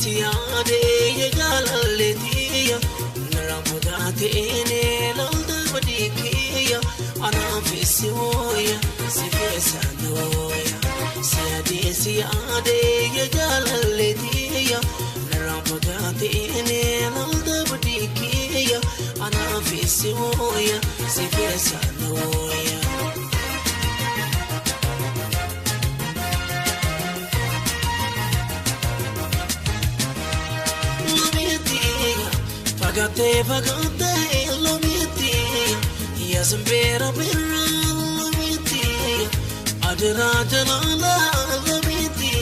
siyaade yaalaleetiya naramudaatene lalda badikiya anafisiya sifesanoya siyaade yaalaleetiya naramudaatene lalda badikiya anafisiya sifesanoya Fagate lomiti Yasmbera birra lomiti Adra jalala lomiti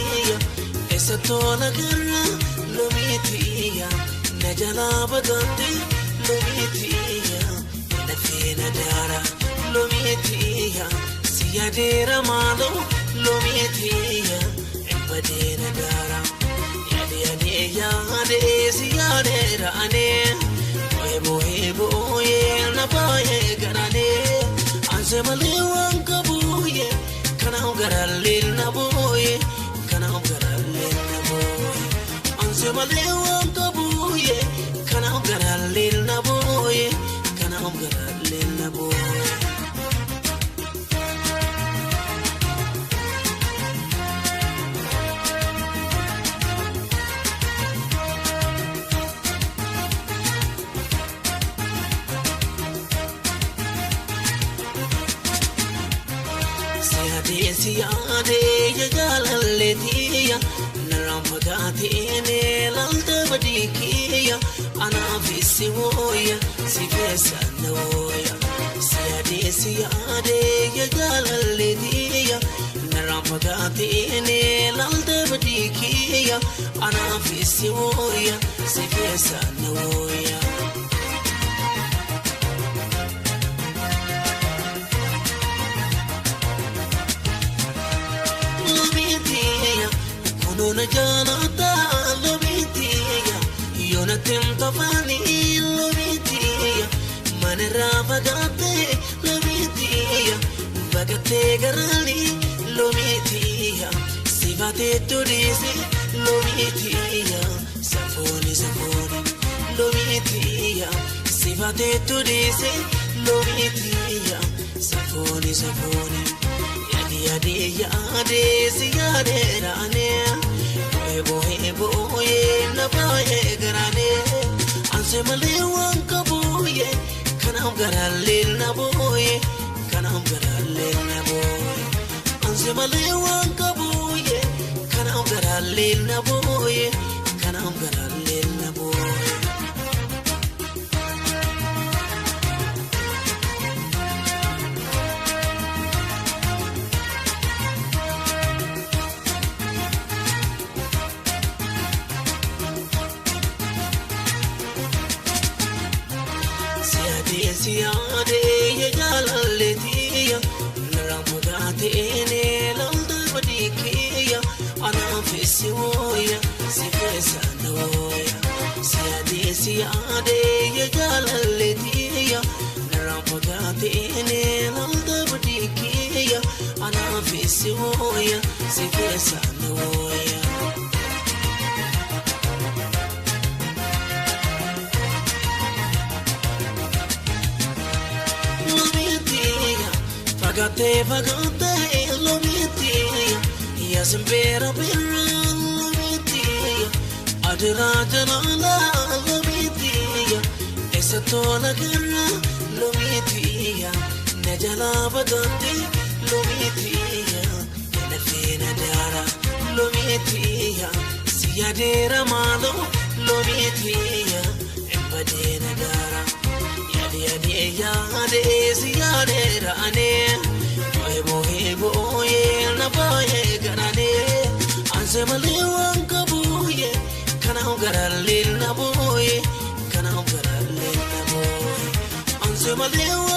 Esatola garra lomiti Najala bagate lomiti Nafina dara lomiti Siyadera malo lomiti Embadera dara Yade siyade rane boye na boye garane anse malewan kabuye kana garalil na boye anse malewan kabuye kana garalil na boye Siyaade yaalaleetiya naramudaatene lalda badikiya anafisiya sifesanoya siyaade yaalaleetiya naramudaatene lalda badikiya anafisiya sifesanoya Nona janata lomitiya yonatem tafani lomitiya manera bagate lomitiya bagate garali lomitiya sivate tudisi lomitiya safoni lomitiya sivate tudisi lomitiya safoni Yade siyade rane boye na boye garane anse malewan kabuye kanam garalil na boye anse malewan kabuye kanam garalil na boye Siyaade yaalaleetiya naramudaatene lalda badikiya anafisiya sifesanoya siyaade yaalaleetiya naramudaatene lalda badikiya anafisiya sifesanoya Fagate lomiti Yasmbera birra lomiti Adra jalala lomiti Esatola garra lomiti Najala bagate lomiti Nafina dara lomiti Siyadera malo lomiti Embadera dara Yade siyade rane boye na boye garane anse malewan kabuye kana garalil na boye anse malewan